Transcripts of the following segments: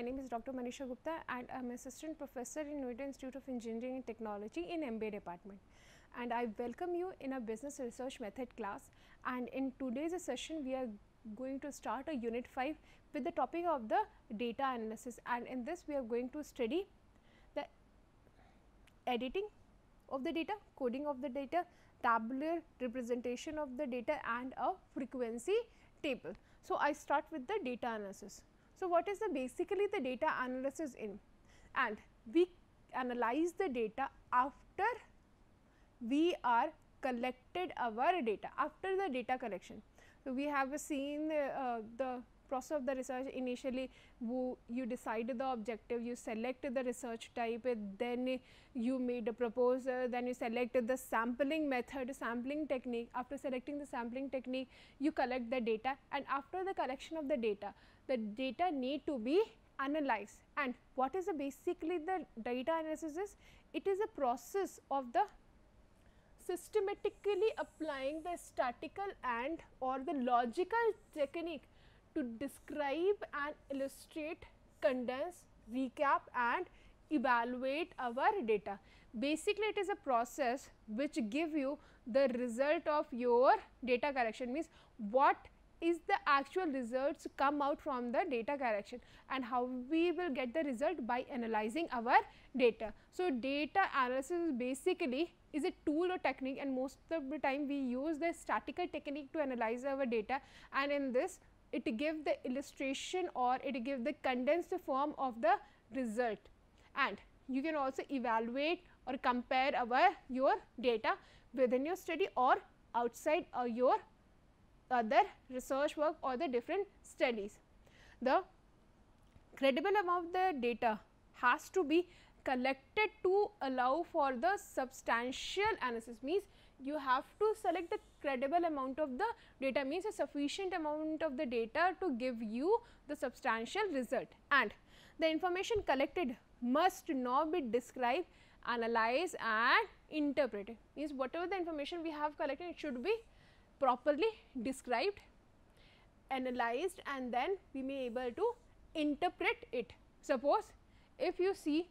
name is Dr. Manisha Gupta and I am assistant professor in Noida Institute of Engineering and Technology in MBA department. And I welcome you in a business research method class, and in today's session we are going to start a unit 5 with the topic of the data analysis, and in this we are going to study the editing of the data, coding of the data, tabular representation of the data and a frequency table. So, I start with the data analysis. So, what is the basically the data analysis in? And we analyze the data after we are collected our data, after the data collection. So, we have seen the process of the research. Initially you decided the objective, you selected the research type, then you made a proposal, then you selected the sampling method, sampling technique. After selecting the sampling technique, you collect the data, and after the collection of the data need to be analyzed. And what is basically the data analysis is? It is a process of the systematically applying the statistical and or the logical technique to describe and illustrate, condense, recap and evaluate our data. Basically, it is a process which give you the result of your data collection, means what is the actual results come out from the data collection, and how we will get the result by analyzing our data. So, data analysis basically is a tool or technique, and most of the time we use the statistical technique to analyze our data, and in this it gives the illustration or it gives the condensed form of the result, and you can also evaluate or compare your data within your study or outside your other research work or the different studies. The credible amount of the data has to be collected to allow for the substantial analysis, means you have to select the credible amount of the data, means a sufficient amount of the data to give you the substantial result, and the information collected must not be described, analyzed and interpreted, means whatever the information we have collected, it should be properly described, analyzed, and then we may able to interpret it. Suppose if you see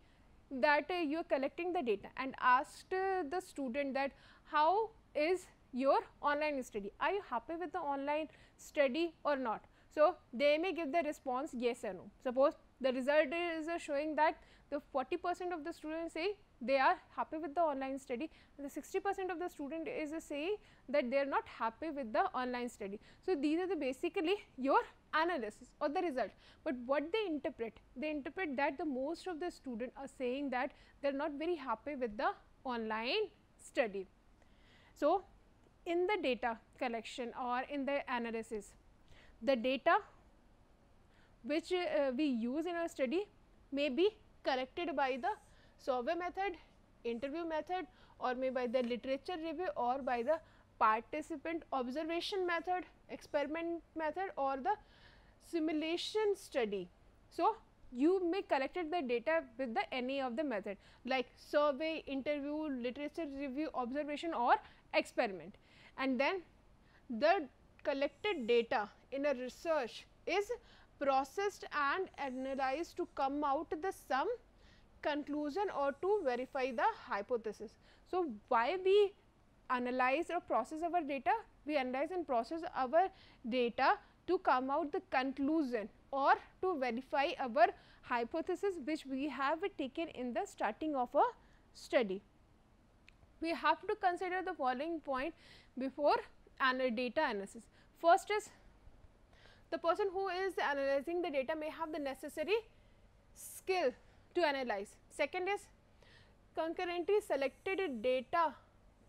that you are collecting the data and asked the student that how is your online study, are you happy with the online study or not? So, they may give the response yes or no. Suppose the result is showing that the 40% of the students say they are happy with the online study, and the 60% of the student is saying that they are not happy with the online study. So, these are the basically your analysis or the result, but what they interpret that the most of the students are saying that they are not very happy with the online study. So, in the data collection or in the analysis, the data which we use in our study may be collected by the survey method, interview method, or may by the literature review, or by the participant observation method, experiment method, or the simulation study. So, you may collected the data with the any of the method like survey, interview, literature review, observation or experiment, and then the collected data in a research is processed and analyzed to come out the some conclusion or to verify the hypothesis. So, why we analyze or process our data? We analyze and process our data to come out the conclusion or to verify our hypothesis which we have taken in the starting of a study. We have to consider the following point before data analysis. First is, the person who is analyzing the data may have the necessary skill to analyze. Second is, concurrently selected data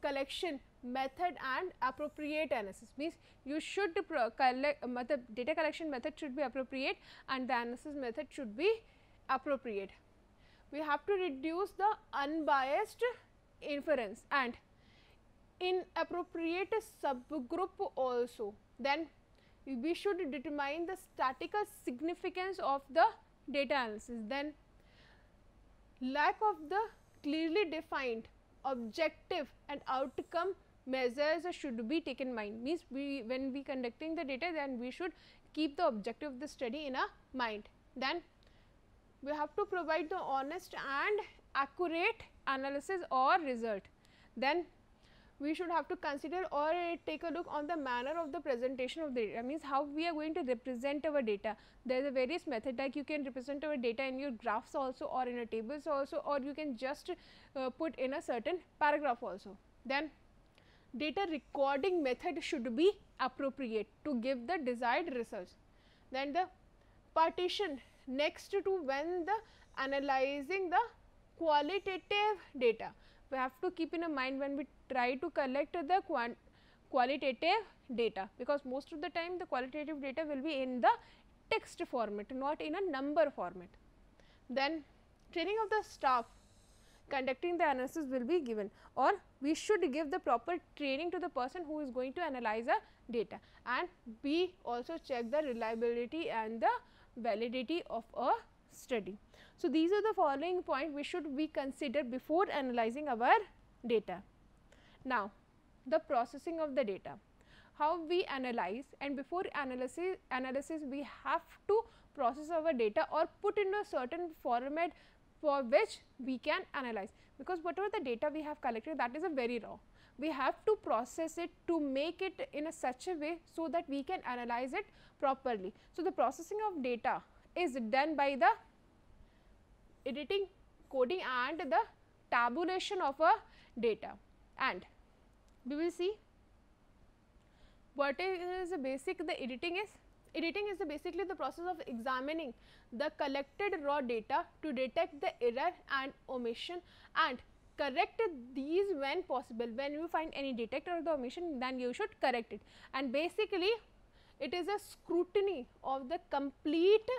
collection method and appropriate analysis, means you should collect the data collection method should be appropriate and the analysis method should be appropriate. We have to reduce the unbiased inference and inappropriate subgroup also. Then we should determine the statistical significance of the data analysis. Then lack of the clearly defined objective and outcome measures should be taken in mind, means when we conducting the data, then we should keep the objective of the study in our mind. Then we have to provide the honest and accurate analysis or result. Then we should have to consider or take a look on the manner of the presentation of the data, means how we are going to represent our data. There is a various method, like you can represent our data in your graphs also, or in a tables also, or you can just put in a certain paragraph also. Then data recording method should be appropriate to give the desired results. Then the partition next to when the analyzing the qualitative data, we have to keep in mind when we try to collect the qualitative data, because most of the time the qualitative data will be in the text format, not in a number format. Then training of the staff conducting the analysis will be given, or we should give the proper training to the person who is going to analyze the data, and we also check the reliability and the validity of a study. So, these are the following points we should be consider before analyzing our data. Now, the processing of the data, how we analyze, and before analysis we have to process our data or put in a certain format for which we can analyze, because whatever the data we have collected, that is a very raw. We have to process it to make it in a such a way so that we can analyze it properly. So, the processing of data is done by the editing, coding and the tabulation of a data, and we will see what is the basic the editing is. Editing is basically the process of examining the collected raw data to detect the error and omission and correct these when possible. When you find any defect or the omission, then you should correct it, and basically it is a scrutiny of the complete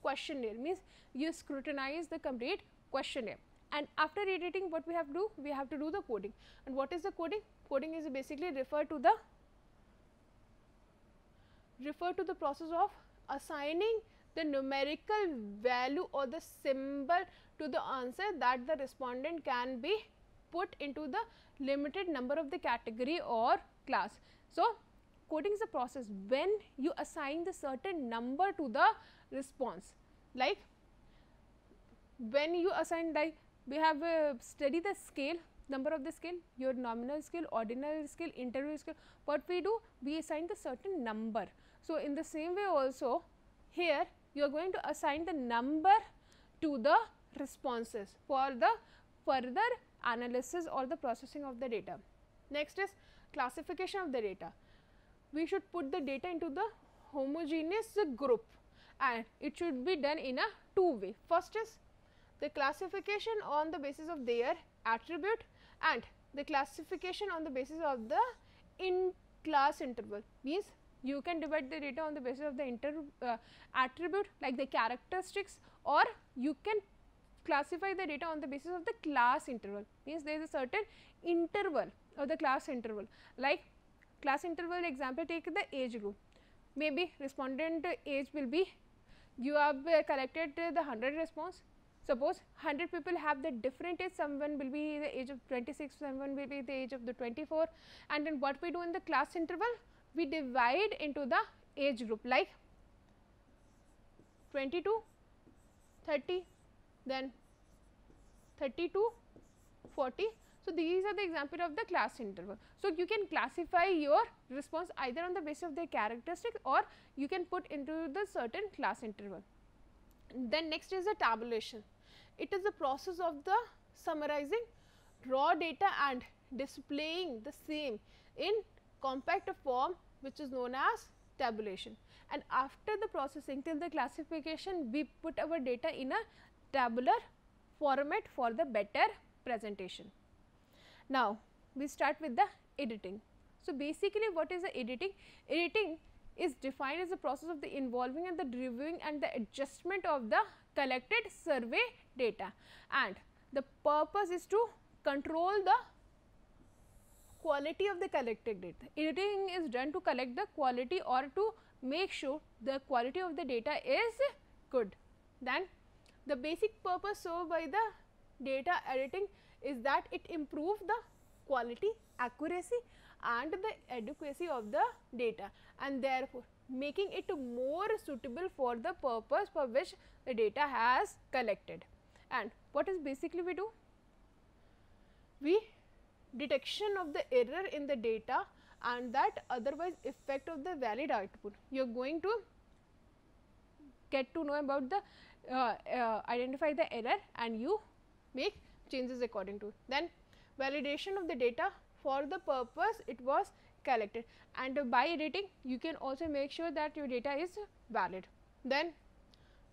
questionnaire, means you scrutinize the complete questionnaire. And after editing, what we have to do? We have to do the coding. And what is the coding? Coding is basically refer to the process of assigning the numerical value or the symbol to the answer that the respondent can be put into the limited number of the category or class. So, coding is a process when you assign the certain number to the response, like when you assign, like we have studied the scale, number of the scale, your nominal scale, ordinal scale, interval scale. What we do? We assign the certain number. So, in the same way also here you are going to assign the number to the responses for the further analysis or the processing of the data. Next is classification of the data. We should put the data into the homogeneous group, and it should be done in a two way. First is the classification on the basis of their attribute, and the classification on the basis of the in-class interval, means you can divide the data on the basis of the attribute like the characteristics, or you can classify the data on the basis of the class interval, means there is a certain interval or the class interval. Like class interval example, take the age group, maybe respondent age will be, you have collected the 100 response. Suppose 100 people have the different age, someone will be the age of 26, someone will be the age of the 24, and then what we do in the class interval, we divide into the age group like 22, 30, then 32, 40. So, these are the example of the class interval. So, you can classify your response either on the basis of their characteristics, or you can put into the certain class interval. Then next is the tabulation. It is the process of the summarizing raw data and displaying the same in compact form, which is known as tabulation. And after the processing till the classification, we put our data in a tabular format for the better presentation. Now, we start with the editing. So, basically what is the editing? Editing is defined as the process of the involving and the reviewing and the adjustment of the collected survey data, and the purpose is to control the quality of the collected data. Editing is done to collect the quality or to make sure the quality of the data is good. Then the basic purpose served by the data editing is that it improves the quality, accuracy and the adequacy of the data, and therefore making it more suitable for the purpose for which the data has collected. And what is basically we do? We detection of the error in the data and that otherwise effect of the valid output. You are going to get to know about the identify the error and you make changes according to it. Then validation of the data for the purpose it was collected, and by editing you can also make sure that your data is valid. Then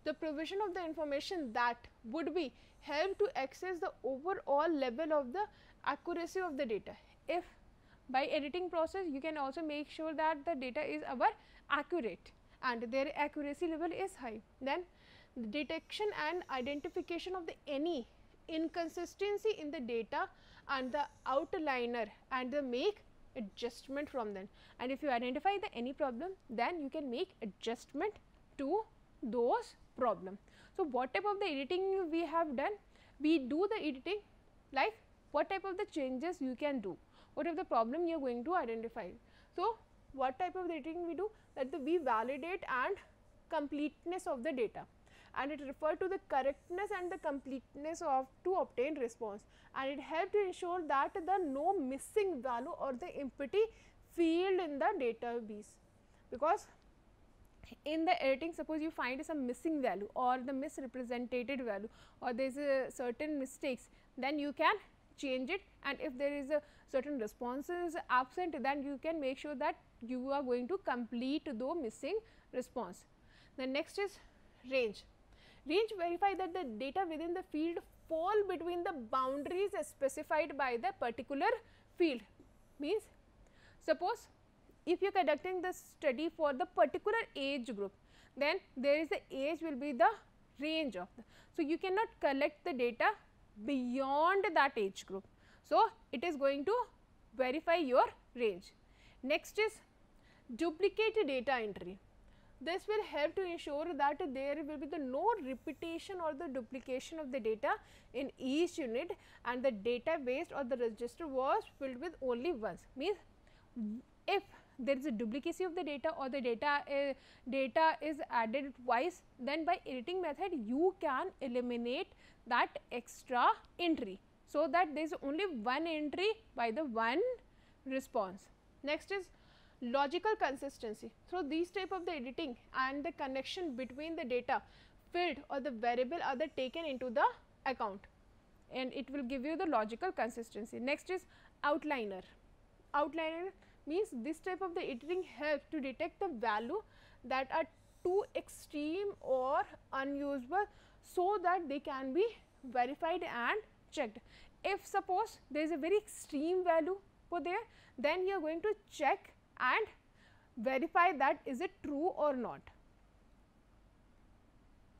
the provision of the information that would be help to access the overall level of the accuracy of the data. If by editing process you can also make sure that the data is our accurate and their accuracy level is high. Then the detection and identification of the any inconsistency in the data and the outliner and the make adjustment from them. And if you identify the any problem, then you can make adjustment to those problem. So what type of the editing we have done? We do the editing like what type of the changes you can do, what is the problem you are going to identify. So what type of editing we do? That we validate and completeness of the data, and it refer to the correctness and the completeness of to obtain response, and it help to ensure that the no missing value or the empty field in the database. Because in the editing, suppose you find some missing value or the misrepresented value or there is a certain mistakes, then you can change it, and if there is a certain responses absent, then you can make sure that you are going to complete the missing response. The next is range. Range verify that the data within the field fall between the boundaries specified by the particular field. Means suppose if you are conducting the study for the particular age group, then there is the age will be the range of the. So, you cannot collect the data beyond that age group. So, it is going to verify your range. Next is duplicate data entry. This will help to ensure that there will be the no repetition or the duplication of the data in each unit, and the database or the register was filled with only once. Means if there is a duplicacy of the data or the data is added twice, then by editing method you can eliminate that extra entry, so that there is only one entry by the one response. Next is logical consistency. So, these type of the editing and the connection between the data field or the variable are the taken into the account, and it will give you the logical consistency. Next is outliner. Outliner means this type of the editing helps to detect the value that are too extreme or unusable, so that they can be verified and checked. If suppose there is a very extreme value for there, then you are going to check and verify that is it true or not.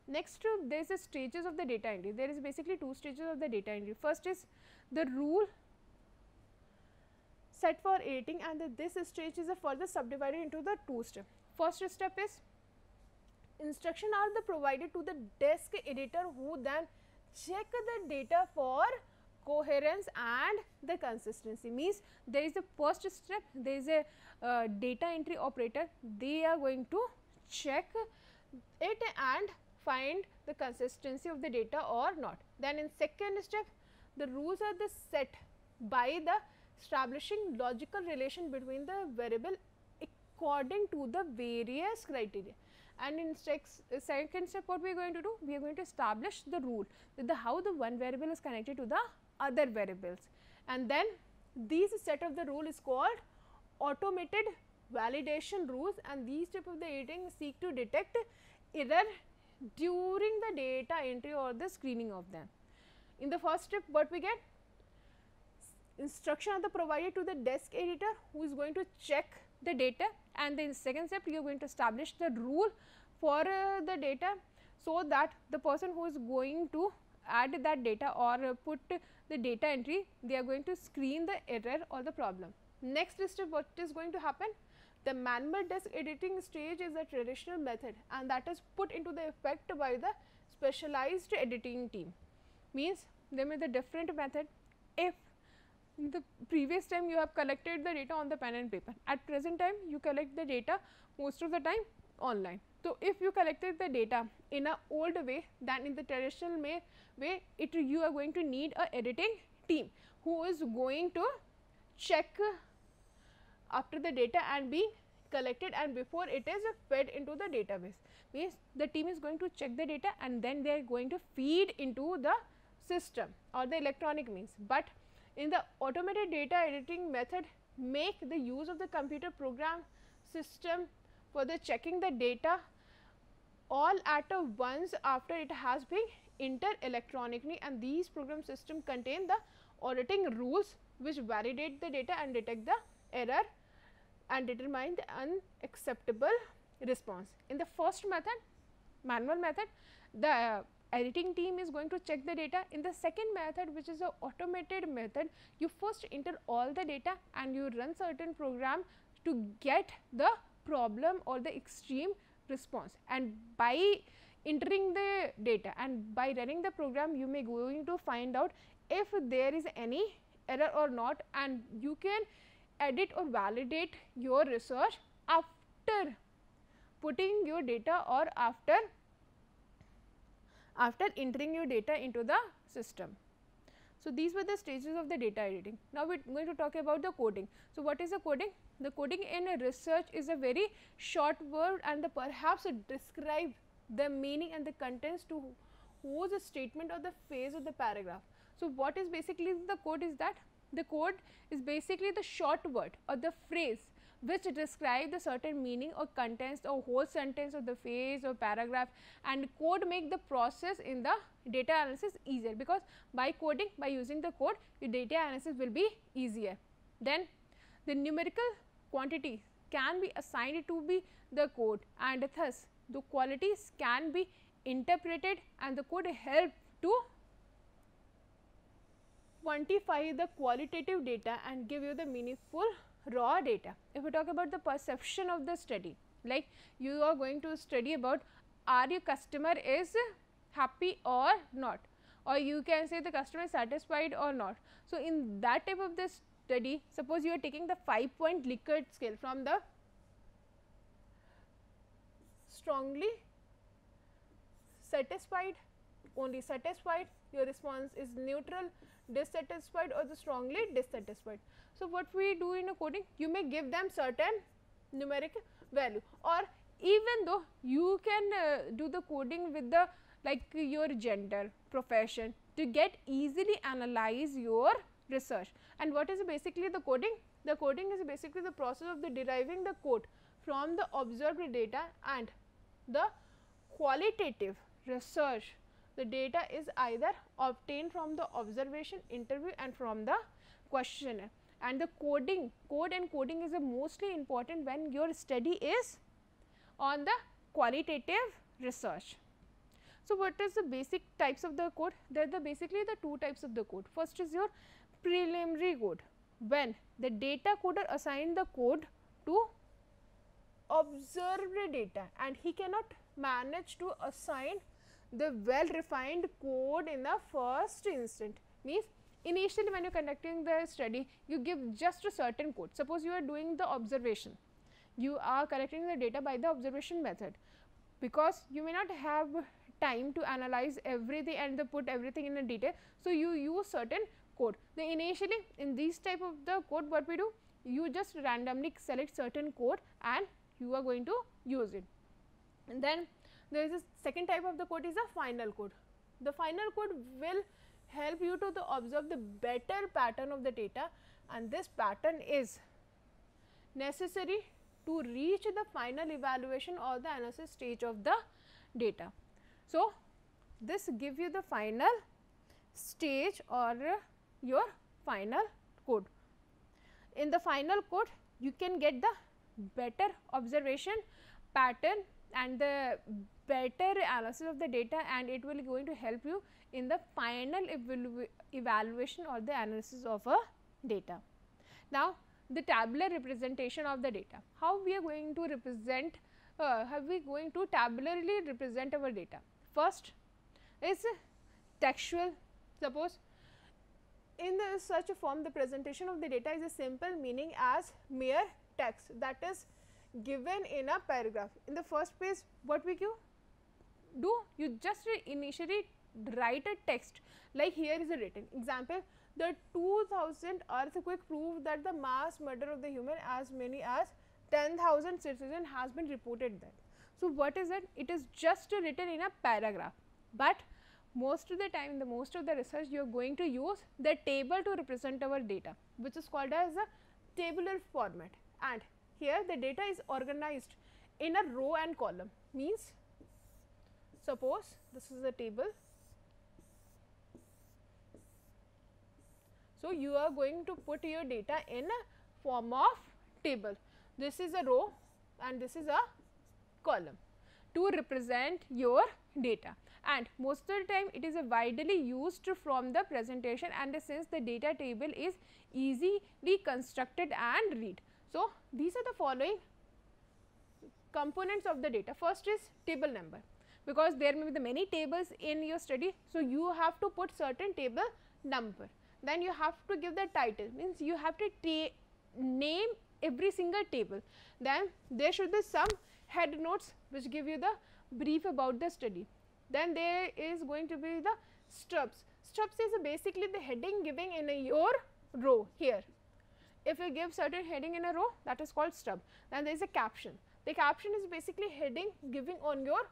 Next, there is the stages of the data entry. There is basically two stages of the data entry. First is the rule set for editing, and this stage is further subdivided into the two steps. First step is instruction are the provided to the desk editor, who then check the data for coherence and the consistency. Means there is a first step, there is a data entry operator, they are going to check it and find the consistency of the data or not. Then in second step, the rules are the set by the establishing logical relation between the variable according to the various criteria. And in second step, what we are going to do? We are going to establish the rule that how the one variable is connected to the other variables, and then these set of the rule is called automated validation rules, and these type of the editing seek to detect error during the data entry or the screening of them. In the first step, what we get? Instruction are the provided to the desk editor, who is going to check the data, and in second step you are going to establish the rule for the data, so that the person who is going to add that data or put the data entry, they are going to screen the error or the problem. Next step, what is going to happen? The manual desk editing stage is a traditional method, and that is put into the effect by the specialized editing team. Means there may be the different method. If in the previous time you have collected the data on the pen and paper. At present time you collect the data most of the time online. So, if you collected the data in a old way than in the traditional way, you are going to need a editing team who is going to check after the data and be collected and before it is fed into the database. Means the team is going to check the data and then they are going to feed into the system or the electronic means. But in the automated data editing method, make the use of the computer program system for the checking the data all at a once after it has been entered electronically, and these program system contain the auditing rules which validate the data and detect the error and determine the unacceptable response. In the first method, manual method, the editing team is going to check the data. In the second method, which is a automated method, you first enter all the data and you run certain program to get the problem or the extreme response, and by entering the data and by running the program you may going to find out if there is any error or not, and you can edit or validate your research after putting your data or after entering your data into the system. So, these were the stages of the data editing. Now, we are going to talk about the coding. So, what is the coding? The coding in a research is a very short word and the perhaps describe the meaning and the contents to whose statement or the phase of the paragraph. So, what is basically the code is that the code is basically the short word or the phrase which describe the certain meaning or contents or whole sentence or the phrase or paragraph, and code make the process in the data analysis easier, because by coding, by using the code, your data analysis will be easier. Then the numerical quantity can be assigned to be the code, and thus the qualities can be interpreted and the code help to quantify the qualitative data and give you the meaningful raw data. If we talk about the perception of the study, like you are going to study about are your customer is happy or not, or you can say the customer is satisfied or not. So, in that type of the study, suppose you are taking the 5-point Likert scale from the strongly satisfied, only satisfied, your response is neutral, dissatisfied or the strongly dissatisfied. So, what we do in a coding, you may give them certain numeric value, or even though you can do the coding with the like your gender, profession, to get easily analyze your research. And what is basically the coding? The coding is basically the process of the deriving the code from the observed data and the qualitative research. The data is either obtained from the observation, interview and from the questionnaire. And the code and coding is a mostly important when your study is on the qualitative research. So, what is the basic types of the code? There are basically the two types of the code. First is your preliminary code, when the data coder assign the code to observed data and he cannot manage to assign the well refined code in the first instant. Means initially when you are conducting the study, you give just a certain code. Suppose you are doing the observation, you are collecting the data by the observation method, because you may not have time to analyze everything and put everything in a detail. So, you use certain code. Then initially in this type of the code, what we do, you just randomly select certain code and you are going to use it. And then there is a second type of the code is a final code. The final code will help you to observe the better pattern of the data, and this pattern is necessary to reach the final evaluation or the analysis stage of the data. So, this give you the final stage or your final code. In the final code, you can get the better observation pattern and the better analysis of the data, and it will going to help you in the final evaluation or the analysis of a data. Now, the tabular representation of the data. How we are going to represent, how we going to tabularly represent our data? First is textual. Suppose in such a form, the presentation of the data is a simple meaning as mere text that is given in a paragraph. In the first page, what we do, you just initially write a text, like here is a written example: the 2000 earthquake proved that the mass murder of the human as many as 10,000 citizens has been reported there. So, what is it? It is just written in a paragraph, but most of the time in the most of the research you are going to use the table to represent our data, which is called as a tabular format. And here the data is organized in a row and column, means suppose this is a table. So, you are going to put your data in a form of table. This is a row and this is a column to represent your data, and most of the time it is a widely used from the presentation, and since the data table is easily constructed and read. So, these are the following components of the data. First is table number, because there may be the many tables in your study. So, you have to put certain table number. Then you have to give the title, means you have to name every single table. Then there should be some head notes which give you the brief about the study. Then there is going to be the stubs. Stubs is basically the heading giving in your row here. If you give certain heading in a row, that is called stub. Then there is a caption. The caption is basically heading giving on your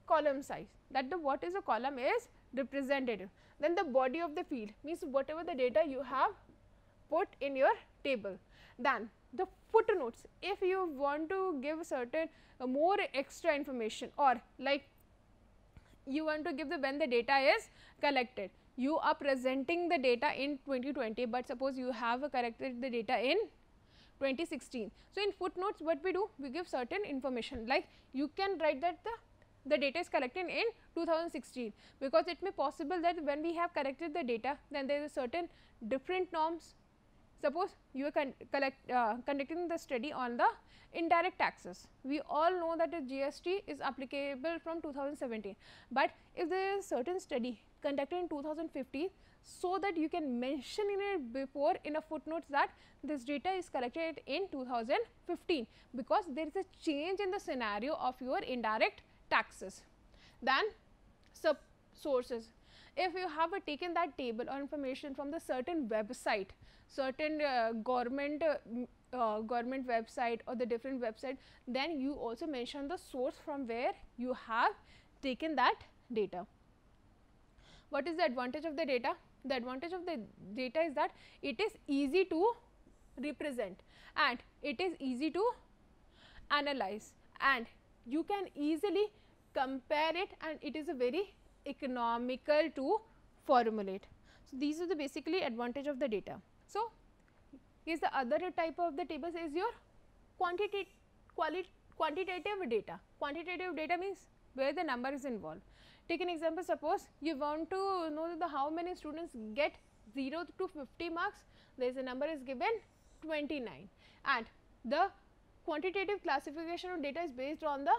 column size, that the what is a column is representative. Then the body of the field, means whatever the data you have put in your table. Then the footnotes, if you want to give certain more extra information, or like you want to give the when the data is collected. You are presenting the data in 2020, but suppose you have collected the data in 2016. So, in footnotes what we do, we give certain information, like you can write that the data is collected in 2016, because it may possible that when we have collected the data, then there is a certain different norms. Suppose you are conducting the study on the indirect taxes. We all know that the GST is applicable from 2017, but if there is a certain study conducted in 2015, so that you can mention in it before in a footnotes that this data is collected in 2015, because there is a change in the scenario of your indirect taxes. Then sub sources, if you have taken that table or information from the certain website, certain government website or the different website, then you also mention the source from where you have taken that data. What is the advantage of the data? The advantage of the data is that it is easy to represent and it is easy to analyze, and you can easily compare it, and it is a very economical to formulate. So, these are the basically advantage of the data. So, is the other type of the tables is your quantitative data. Quantitative data means where the number is involved. Take an example, suppose you want to know the how many students get 0 to 50 marks, there is a number is given 29, and the quantitative classification of data is based on the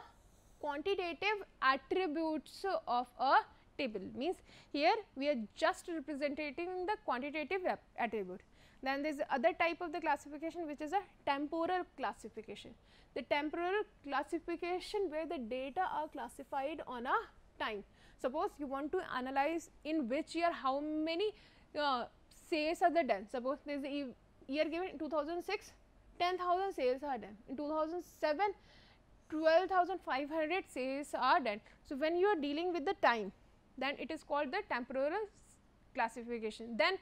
quantitative attributes of a table, means here we are just representing the quantitative attribute. Then there is other type of the classification, which is a temporal classification. The temporal classification where the data are classified on a time. Suppose you want to analyze in which year how many sales are done. Suppose there is a year given 2006, 10,000 sales are done. In 2007, 12,500 sales are done. So, when you are dealing with the time, then it is called the temporal classification. Then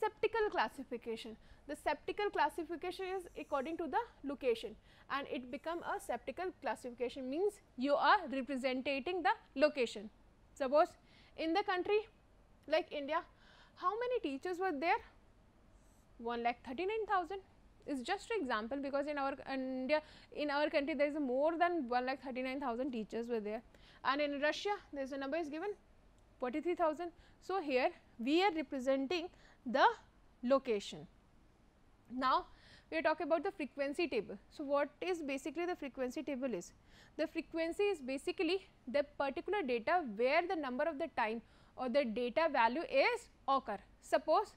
septical classification. The septical classification is according to the location, and it become a septical classification, means you are representing the location. Suppose in the country like India, how many teachers were there? 1,39,000 is just an example, because in our India, in our country there is more than 1,39,000 teachers were there, and in Russia there is a number is given 43,000. So, here we are representing the location. Now, we are talking about the frequency table. So, what is basically the frequency table is? The frequency is basically the particular data where the number of the time or the data value is occur. Suppose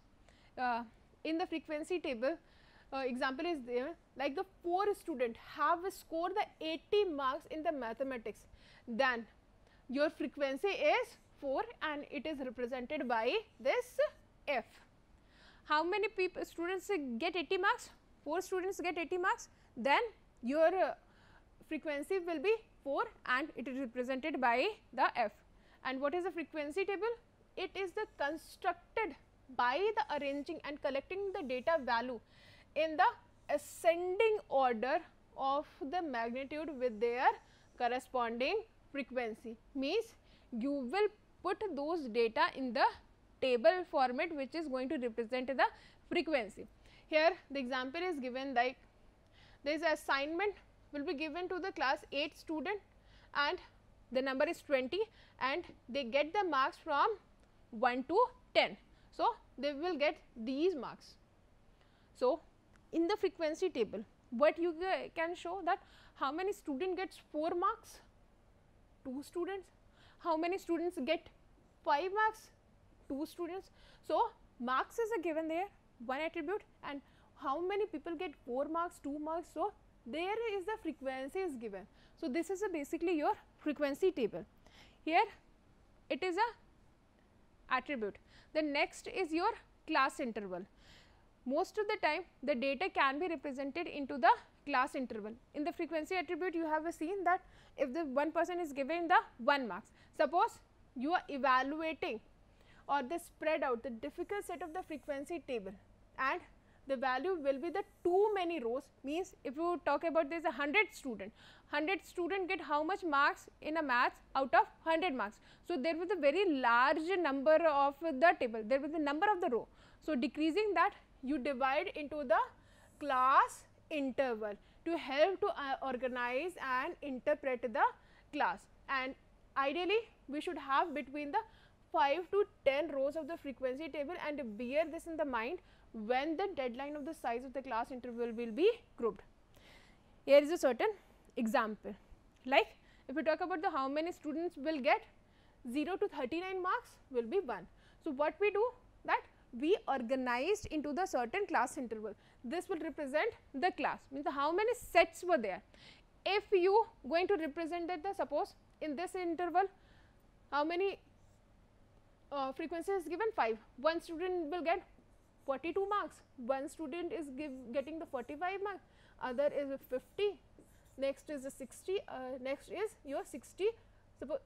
in the frequency table, example is there, like the 4 students have scored the 80 marks in the mathematics, then your frequency is 4 and it is represented by this f. How many people students get 80 marks? 4 students get 80 marks, then your frequency will be 4 and it is represented by the f. And what is the frequency table? It is the constructed by the arranging and collecting the data value in the ascending order of the magnitude with their corresponding frequency. Means you will put those data in the table format which is going to represent the frequency. Here the example is given, like there is assignment will be given to the class 8 student and the number is 20 and they get the marks from 1 to 10. So, they will get these marks. So, in the frequency table, what you can show that how many student gets 4 marks? 2 students. How many students get 5 marks? 2 students. So, marks is a given there, one attribute, and how many people get 4 marks, 2 marks. So, there is the frequency is given. So, this is basically your frequency table. Here it is a attribute. The next is your class interval. Most of the time the data can be represented into the class interval. In the frequency attribute you have seen that if the one person is given the 1 marks, suppose you are evaluating or they spread out the difficult set of the frequency table and the value will be the too many rows, means if you talk about there is 100 student get how much marks in a maths out of 100 marks. So, there was a very large number of the table, there was the number of the row. So, decreasing that you divide into the class interval to help to organize and interpret the class, and ideally we should have between the 5 to 10 rows of the frequency table, and bear this in the mind when the deadline of the size of the class interval will be grouped. Here is a certain example, like if we talk about the how many students will get 0 to 39 marks will be 1. So, what we do that we organized into the certain class interval, this will represent the class, means how many sets were there. If you going to represent that, the suppose in this interval how many frequency is given 5, one student will get 42 marks, one student is getting the 45 marks, other is 50, next is 60, next is your 60, suppose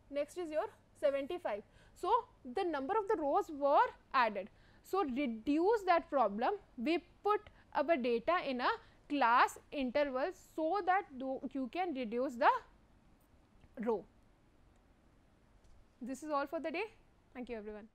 next is your 75. So, the number of the rows were added. So, reduce that problem, we put our data in a class interval so that you can reduce the row. This is all for the day. Thank you everyone.